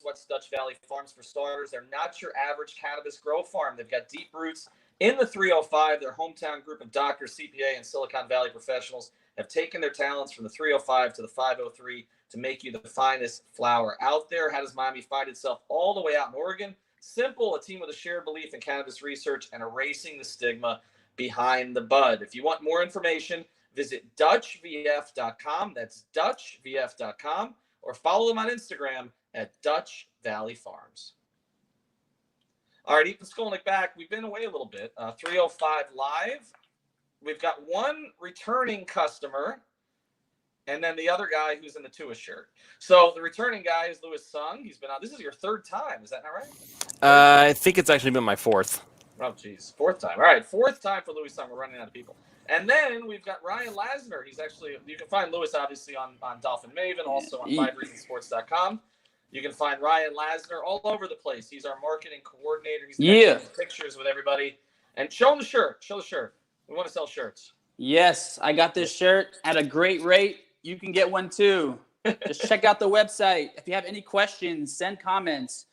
What's Dutch Valley Farms? For starters, they're not your average cannabis grow farm. They've got deep roots in the 305. Their hometown group of doctors, CPA, and Silicon Valley professionals have taken their talents from the 305 to the 503 to make you the finest flower out there. How does Miami find itself all the way out in Oregon? Simple, a team with a shared belief in cannabis research and erasing the stigma behind the bud. If you want more information, visit DutchVF.com. That's DutchVF.com. Or follow them on Instagram at Dutch Valley Farms. All right, Ethan Skolnick back. We've been away a little bit. 305 Live. We've got one returning customer, and then the other guy who's in the Tua shirt. So the returning guy is Louis Sung. He's been on. This is your third time. Is that not right? I think it's actually been my fourth. Oh, geez. Fourth time. All right, fourth time for Louis Sung. We're running out of people. And then we've got Ryan Lasner. He's actually, you can find Louis obviously on Dolphin Maven, also on 5reasonsports.com. You can find Ryan Lasner all over the place. He's our marketing coordinator. He's taking pictures with everybody. And show him the shirt. Show the shirt. We want to sell shirts. Yes, I got this shirt at a great rate. You can get one too. Just check out the website. If you have any questions, send comments.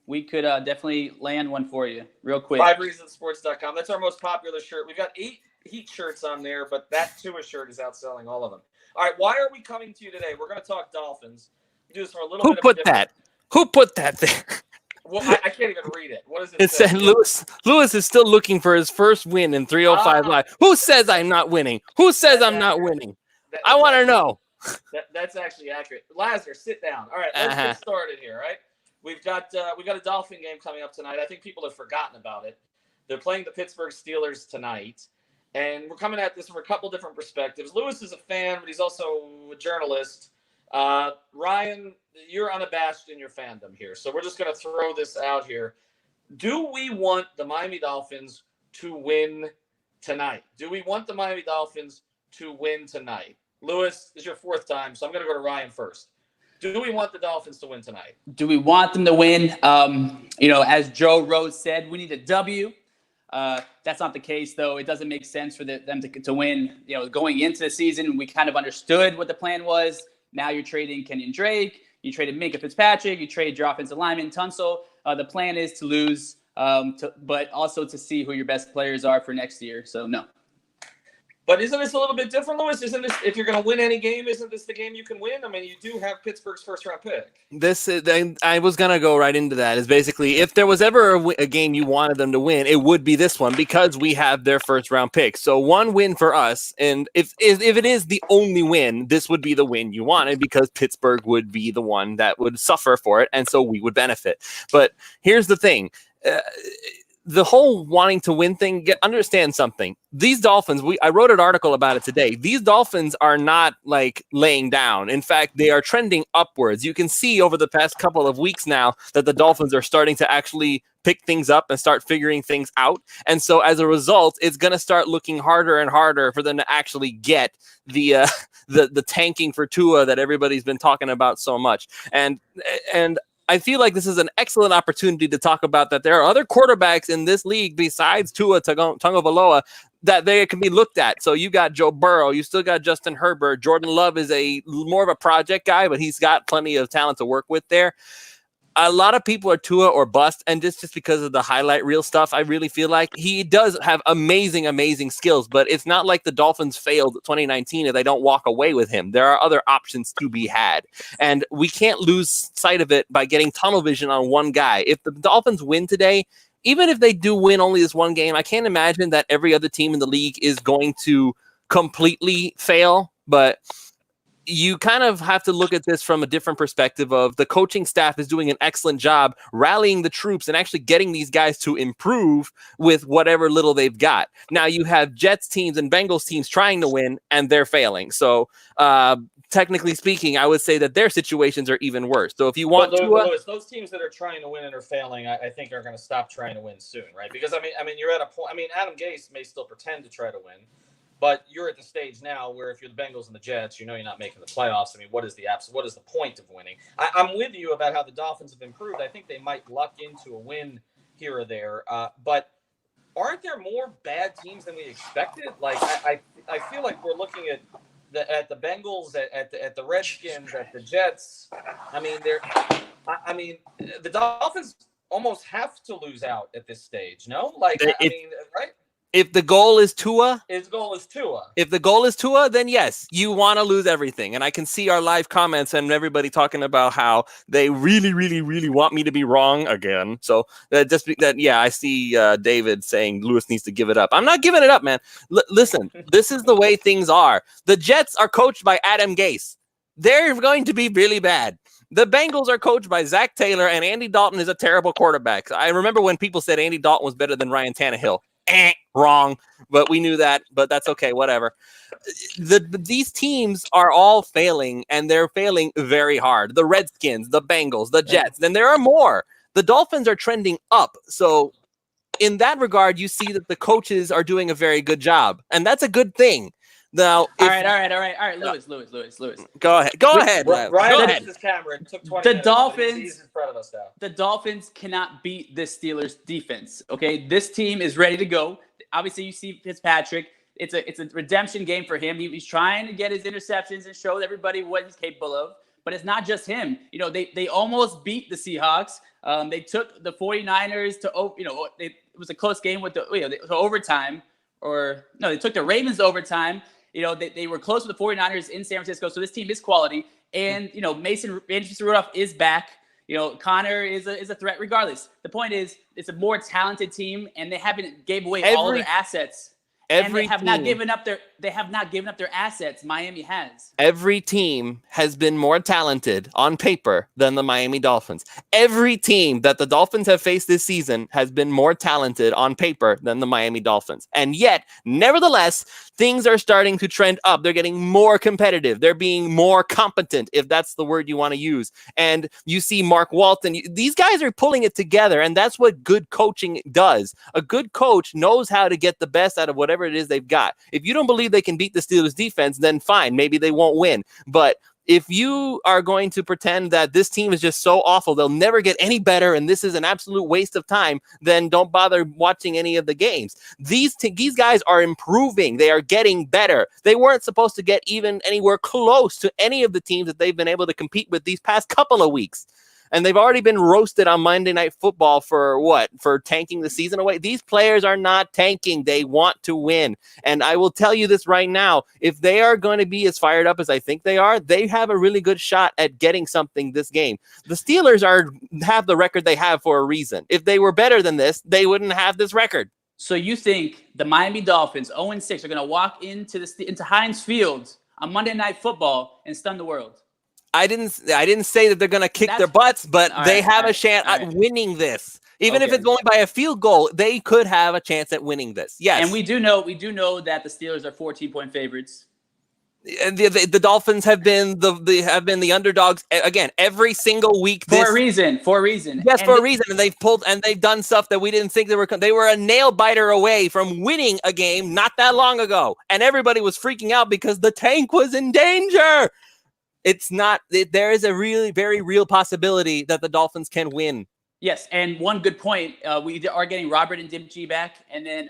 We could definitely land one for you real quick. 5reasonsports.com. That's our most popular shirt. We've got 8 Heat shirts on there, but that Tua shirt is outselling all of them. All right, why are we coming to you today? We're going to talk Dolphins. Do this for a little Who bit put of that? Who put that there? Well, I can't even read it. What does it It say? said Lewis is still looking for his first win in 305 Live. Who says I'm not winning? Who says I'm not winning? I want to know. That's actually accurate. Lasner, sit down. All right, let's get started here. All right, we've got a Dolphin game coming up tonight. I think people have forgotten about it. They're playing the Pittsburgh Steelers tonight, and we're coming at this from a couple different perspectives. Lewis is a fan, but he's also a journalist. Ryan, you're unabashed in your fandom here, so we're just going to throw this out here. Do we want the Miami Dolphins to win tonight? Do we want the Miami Dolphins to win tonight? Lewis, this is your fourth time, so I'm going to go to Ryan first. Do we want the Dolphins to win tonight? Do we want them to win? As Joe Rose said, we need a W. That's not the case, though. It doesn't make sense for them to win. Going into the season, we kind of understood what the plan was. Now you're trading Kenyon Drake. You traded Minkah Fitzpatrick. You traded your offensive lineman, Tunsil. The plan is to lose, but also to see who your best players are for next year. So, no. But isn't this a little bit different, Lewis? Isn't this, if you're going to win any game, isn't this the game you can win? I mean, you do have Pittsburgh's first-round pick. I was going to go right into that. Is basically, if there was ever a game you wanted them to win, it would be this one because we have their first-round pick. So one win for us, and if it is the only win, this would be the win you wanted because Pittsburgh would be the one that would suffer for it, and so we would benefit. But here's the thing. The whole wanting to win thing, understand something. These Dolphins, I wrote an article about it today. These Dolphins are not like laying down. In fact, they are trending upwards. You can see over the past couple of weeks now that the Dolphins are starting to actually pick things up and start figuring things out. And so as a result, it's going to start looking harder and harder for them to actually get the tanking for Tua that everybody's been talking about so much. And I feel like this is an excellent opportunity to talk about that there are other quarterbacks in this league besides Tua Tagovailoa that they can be looked at. So you got Joe Burrow, you still got Justin Herbert. Jordan Love is more of a project guy, but he's got plenty of talent to work with there. A lot of people are Tua or bust, and just because of the highlight reel stuff, I really feel like he does have amazing, amazing skills, but it's not like the Dolphins failed 2019 if they don't walk away with him. There are other options to be had, and we can't lose sight of it by getting tunnel vision on one guy. If the Dolphins win today, even if they do win only this one game, I can't imagine that every other team in the league is going to completely fail, but you kind of have to look at this from a different perspective of the coaching staff is doing an excellent job rallying the troops and actually getting these guys to improve with whatever little they've got. Now you have Jets teams and Bengals teams trying to win and they're failing. So technically speaking, I would say that their situations are even worse. So if you want Lewis, those teams that are trying to win and are failing, I think are going to stop trying to win soon, right? Because I mean, you're at a point. I mean, Adam Gase may still pretend to try to win. But you're at the stage now where if you're the Bengals and the Jets, you're not making the playoffs. I mean, what is the point of winning? I'm with you about how the Dolphins have improved. I think they might luck into a win here or there. But aren't there more bad teams than we expected? Like, I feel like we're looking at at the Bengals, at the Redskins, at the Jets. I mean, the Dolphins almost have to lose out at this stage. No, like right? If the goal is Tua, His goal is Tua. If the goal is Tua, then yes, you want to lose everything. And I can see our live comments and everybody talking about how they really, really, really want me to be wrong again. So I see David saying Lewis needs to give it up. I'm not giving it up, man. Listen, this is the way things are. The Jets are coached by Adam Gase. They're going to be really bad. The Bengals are coached by Zach Taylor, and Andy Dalton is a terrible quarterback. I remember when people said Andy Dalton was better than Ryan Tannehill. Wrong, but we knew that, but that's okay, whatever. These teams are all failing, and they're failing very hard. The Redskins, the Bengals, the Jets, then there are more. The Dolphins are trending up, so in that regard, you see that the coaches are doing a very good job, and that's a good thing. Now, all right, Lewis. Go ahead. Ryan hit his camera. It took 20 minutes. He's in front of us now. The Dolphins cannot beat this Steelers defense. Okay, this team is ready to go. Obviously, you see Fitzpatrick. It's a redemption game for him. He's trying to get his interceptions and show everybody what he's capable of. But it's not just him. You know, they almost beat the Seahawks. They took the 49ers to it was a close game with to overtime. They took the Ravens to overtime. You know, they were close with the 49ers in San Francisco. So this team is quality. And, Mason Rudolph is back. Connor is a threat regardless. The point is, it's a more talented team, and they haven't gave away all their assets. And they have not given up their assets. Miami has. Every team has been more talented on paper than the Miami Dolphins. Every team that the Dolphins have faced this season has been more talented on paper than the Miami Dolphins. And yet, nevertheless, things are starting to trend up. They're getting more competitive. They're being more competent, if that's the word you want to use. And you see Mark Walton. These guys are pulling it together, and that's what good coaching does. A good coach knows how to get the best out of whatever it is they've got. If you don't believe they can beat the Steelers defense, then fine, maybe they won't win. But if you are going to pretend that this team is just so awful, they'll never get any better, and this is an absolute waste of time, then don't bother watching any of the games. These guys are improving. They are getting better. They weren't supposed to get even anywhere close to any of the teams that they've been able to compete with these past couple of weeks. And they've already been roasted on Monday Night Football for tanking the season away. These players are not tanking. They want to win. And I will tell you this right now. If they are going to be as fired up as I think they are, they have a really good shot at getting something this game. The Steelers have the record they have for a reason. If they were better than this, they wouldn't have this record. So you think the Miami Dolphins, 0-6, are going to walk into Heinz Field on Monday Night Football and stun the world? I didn't say that they're going to kick their butts, but they have a chance at winning this. Even if it's only by a field goal, they could have a chance at winning this. Yes. And we do know that the Steelers are 14-point favorites. The Dolphins have been the underdogs again every single week for a reason. Yes, for a reason. And they've done stuff that we didn't think they were. They were a nail biter away from winning a game not that long ago, and everybody was freaking out because the tank was in danger. It's not. There is a really very real possibility that the Dolphins can win. Yes, and one good point. We are getting Robert and Dempsey back, and then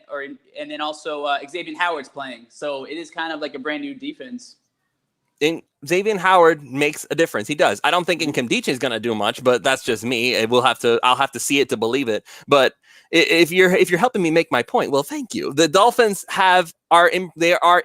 also Xavier Howard's playing. So it is kind of like a brand new defense. And Xavier Howard makes a difference. He does. I don't think Nkemdiche is going to do much, but that's just me. I'll have to see it to believe it. But if you're helping me make my point, well, thank you. The Dolphins are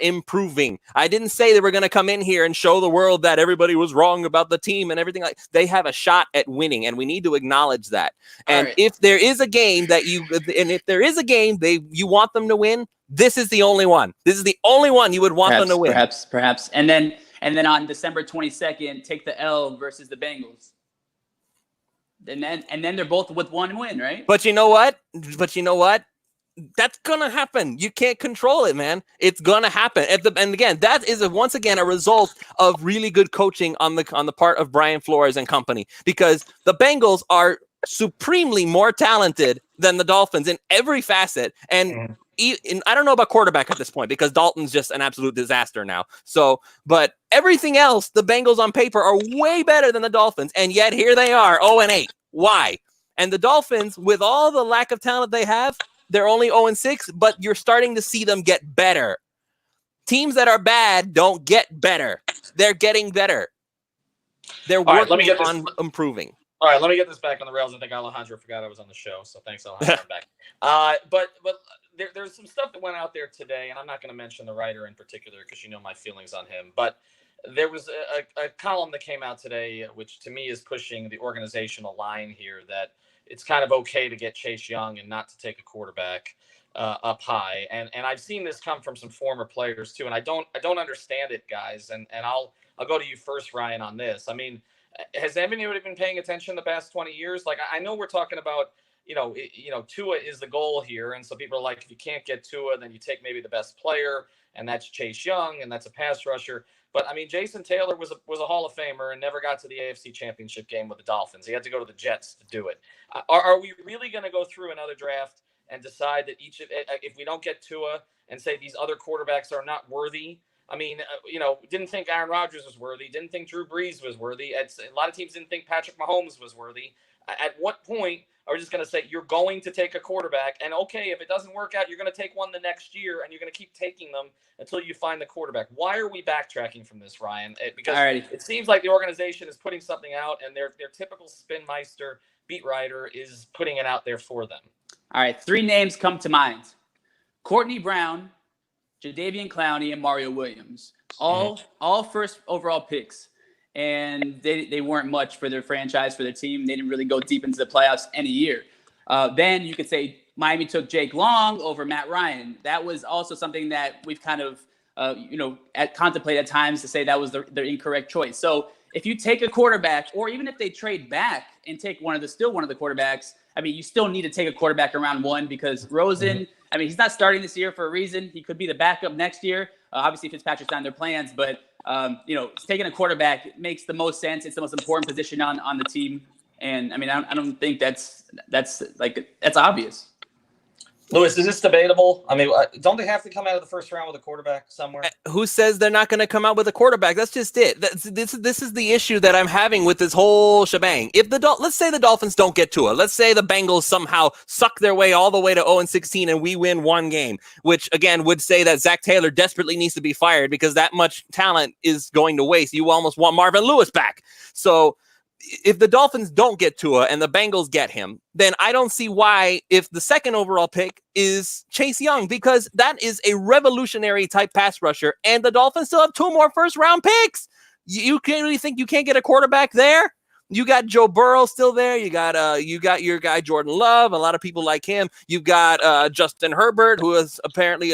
improving. I didn't say they were going to come in here and show the world that everybody was wrong about the team and everything. Like they have a shot at winning, and we need to acknowledge that. And if there is a game you want them to win, this is the only one. This is the only one you would want them to win. Perhaps. And then on December 22nd, take the L versus the Bengals. And then they're both with one win, right? But you know what? That's gonna happen. You can't control it, man. It's gonna happen. And again, that is once again a result of really good coaching on the part of Brian Flores and company, because the Bengals are supremely more talented than the Dolphins in every facet. And I don't know about quarterback at this point because Dalton's just an absolute disaster now. So, but everything else, the Bengals on paper are way better than the Dolphins, and yet here they are, 0-8. Why? And the Dolphins, with all the lack of talent they have, they're only 0-6, but you're starting to see them get better. Teams that are bad don't get better. They're getting better. They're All right, working on improving. All right, let me get this back on the rails. I think Alejandro forgot I was on the show, so thanks, Alejandro. I'm back. But there's some stuff that went out there today, and I'm not going to mention the writer in particular because you know my feelings on him. But there was a column that came out today, which to me is pushing the organizational line here that it's kind of okay to get Chase Young and not to take a quarterback up high. And I've seen this come from some former players too, and I don't understand it, guys. And I'll go to you first, Ryan, on this. I mean, has anybody been paying attention the past 20 years? Like, I know we're talking about, Tua is the goal here. And so people are like, if you can't get Tua, then you take maybe the best player, and that's Chase Young, and that's a pass rusher. But I mean, Jason Taylor was a Hall of Famer and never got to the AFC Championship game with the Dolphins. He had to go to the Jets to do it. Are we really going to go through another draft and decide that if we don't get Tua and say these other quarterbacks are not worthy? I mean, didn't think Aaron Rodgers was worthy. Didn't think Drew Brees was worthy. A lot of teams didn't think Patrick Mahomes was worthy. At what point are we just going to say you're going to take a quarterback? And okay, if it doesn't work out, you're going to take one the next year, and you're going to keep taking them until you find the quarterback. Why are we backtracking from this, Ryan? Because it seems like the organization is putting something out, and their typical spinmeister beat writer is putting it out there for them. All right, 3 names come to mind: Courtney Brown, Jadeveon Clowney, and Mario Williams. All first overall picks. And they weren't much for their franchise, for their team. They didn't really go deep into the playoffs any year. Then you could say Miami took Jake Long over Matt Ryan. That was also something that we've kind of, contemplated at times to say that was the incorrect choice. So if you take a quarterback, or even if they trade back and take one of the quarterbacks, I mean, you still need to take a quarterback around 1 because Rosen, I mean, he's not starting this year for a reason. He could be the backup next year. Obviously, Fitzpatrick's on their plans, but taking a quarterback makes the most sense. It's the most important position on the team, and I mean, I don't think that's obvious. Lewis, is this debatable? I mean, don't they have to come out of the first round with a quarterback somewhere? Who says they're not going to come out with a quarterback? That's just it. This is the issue that I'm having with this whole shebang. If let's say the Dolphins don't get Tua, let's say the Bengals somehow suck their way all the way to 0-16 and we win 1 game, which again would say that Zach Taylor desperately needs to be fired because that much talent is going to waste. You almost want Marvin Lewis back. So if the Dolphins don't get Tua and the Bengals get him, then I don't see why if the second overall pick is Chase Young, because that is a revolutionary type pass rusher, and the Dolphins still have 2 more first round picks. You can't really think you can't get a quarterback there? You got Joe Burrow still there. You got your guy Jordan Love. A lot of people like him. You've got Justin Herbert, who is apparently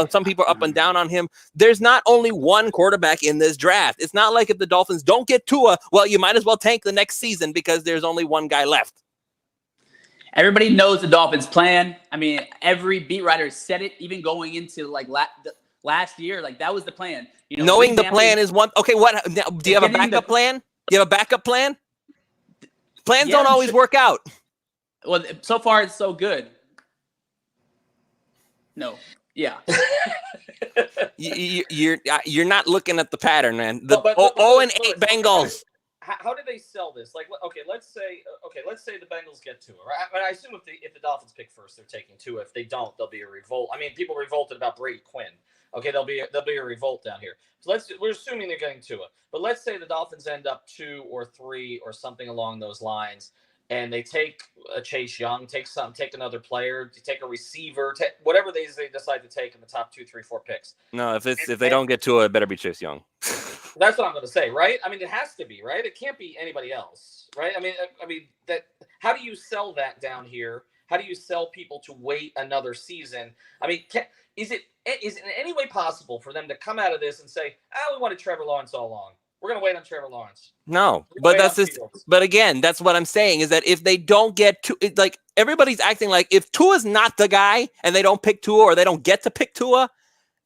some people are up and down on him. There's not only one quarterback in this draft. It's not like if the Dolphins don't get Tua, well, you might as well tank the next season because there's only one guy left. Everybody knows the Dolphins' plan. I mean, every beat writer said it, even going into last year. Like that was the plan. Knowing the plan is one. Okay, what do you have a backup plan? You have a backup plan? Plans don't always work out. Well, so far it's so good. No. Yeah. You're not looking at the pattern, man. The 0-8 Bengals. How do they sell this? Like, let's say the Bengals get Tua. Right? I assume if the Dolphins pick first, they're taking Tua. If they don't, there'll be a revolt. I mean, people revolted about Brady Quinn. Okay, there'll be a revolt down here. So we're assuming they're getting Tua. But let's say the Dolphins end up 2 or 3 or something along those lines, and they take a Chase Young, take another player, take a receiver, whatever they decide to take in the top 2, 3, 4 picks. No, if they don't get Tua, it better be Chase Young. That's what I'm going to say, right? I mean, it has to be, right? It can't be anybody else, right? I mean that. How do you sell that down here? How do you sell people to wait another season? I mean, is it in any way possible for them to come out of this and say, we wanted Trevor Lawrence all along. We're going to wait on Trevor Lawrence. No, but that's just. But again, that's what I'm saying is that if they don't get to, like everybody's acting like if Tua's not the guy and they don't pick Tua or they don't get to pick Tua,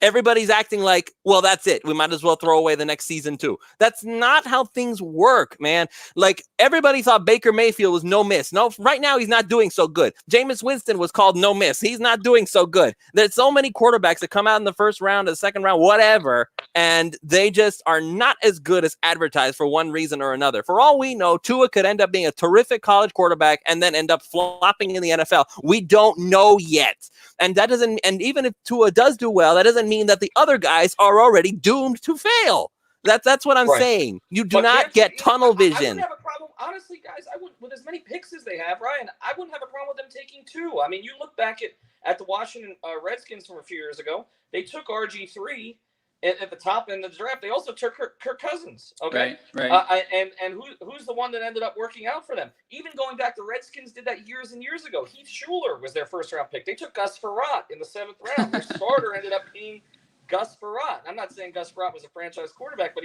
everybody's acting like, well, that's it. We might as well throw away the next season too. That's not how things work, man. Like everybody thought Baker Mayfield was no miss. No, right now he's not doing so good. Jameis Winston was called no miss. He's not doing so good. There's so many quarterbacks that come out in the first round, the second round, whatever, and they just are not as good as advertised for one reason or another. For all we know, Tua could end up being a terrific college quarterback and then end up flopping in the NFL. We don't know yet. And that doesn't, and even if Tua does do well, that doesn't mean that the other guys are already doomed to fail. That's what I'm Right. saying. You do But not get tunnel I wouldn't vision. have a problem, honestly, guys. I would, with as many picks as they have, Ryan. I wouldn't have a problem with them taking 2. I mean, you look back at the Washington Redskins from a few years ago. They took RG3 at the top end of the draft. They also took Kirk Cousins. Okay, Right. And who's the one that ended up working out for them? Even going back, the Redskins did that years and years ago. Heath Schuler was their first round pick. They took Gus Frerotte in the 7th round. Their starter ended up being Gus Frerotte. I'm not saying Gus Frerotte was a franchise quarterback, but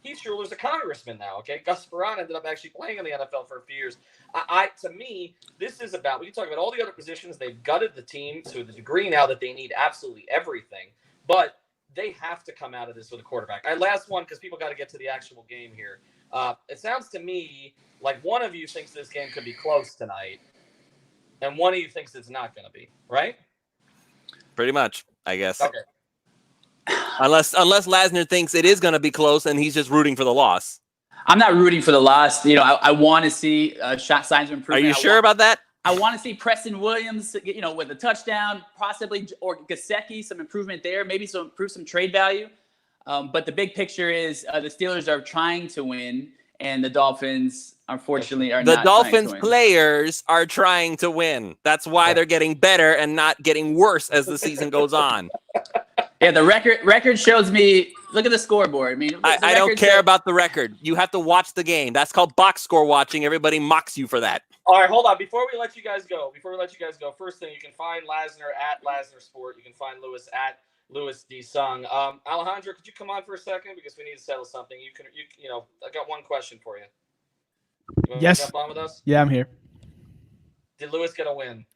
Heath Schuler's a congressman now. Okay, Gus Frerotte ended up actually playing in the NFL for a few years. To me, this is about. We can talk about all the other positions. They've gutted the team to the degree now that they need absolutely everything, but they have to come out of this with a quarterback. Last one, because people got to get to the actual game here. It sounds to me like one of you thinks this game could be close tonight, and one of you thinks it's not going to be, right? Pretty much, I guess. Okay. Unless Lasner thinks it is going to be close and he's just rooting for the loss. I'm not rooting for the loss. I want to see shot signs of improvement. Are you sure about that? I want to see Preston Williams, with a touchdown, possibly, or Gesicki, some improvement there, maybe improve some trade value. But the big picture is the Steelers are trying to win, and the Dolphins, unfortunately, are not. The Dolphins trying to win. players are trying to win. That's why they're getting better and not getting worse as the season goes on. Yeah, the record shows me. Look at the scoreboard. I mean, I don't care about the record. You have to watch the game. That's called box score watching. Everybody mocks you for that. All right, hold on. Before we let you guys go, first thing, you can find Lasner at Lasner Sport. You can find Lewis at Lewis D. Sung. Alejandro, could you come on for a second because we need to settle something? I got one question for you. Yes. Jump on with us? Yeah, I'm here. Did Lewis get a win?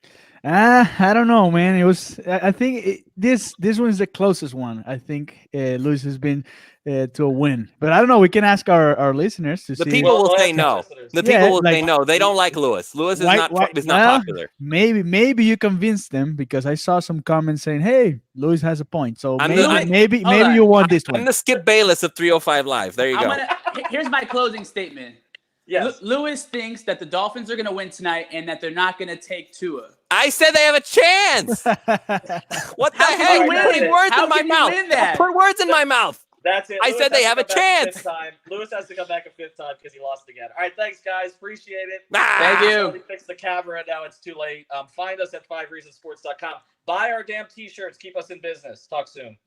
I don't know, man. It was. I think this one is the closest one. I think Lewis has been to a win, but I don't know. We can ask our listeners to see. The people will say no. The people will say no. They don't like Lewis. Lewis is not popular. Maybe you convinced them because I saw some comments saying, "Hey, Lewis has a point." So maybe you want this one. I'm the Skip Bayless of 305 Live. There you go. Here's my closing statement. Yes. Lewis thinks that the Dolphins are going to win tonight and that they're not going to take Tua. I said they have a chance. What the heck? Putting words in my mouth. Put words in my mouth. That's it. I said they have a chance. Lewis has to come back a 5th time because he lost again. All right, thanks, guys. Appreciate it. Thank you. We fixed the camera. Now it's too late. Find us at 5reasonsports.com. Buy our damn T-shirts. Keep us in business. Talk soon.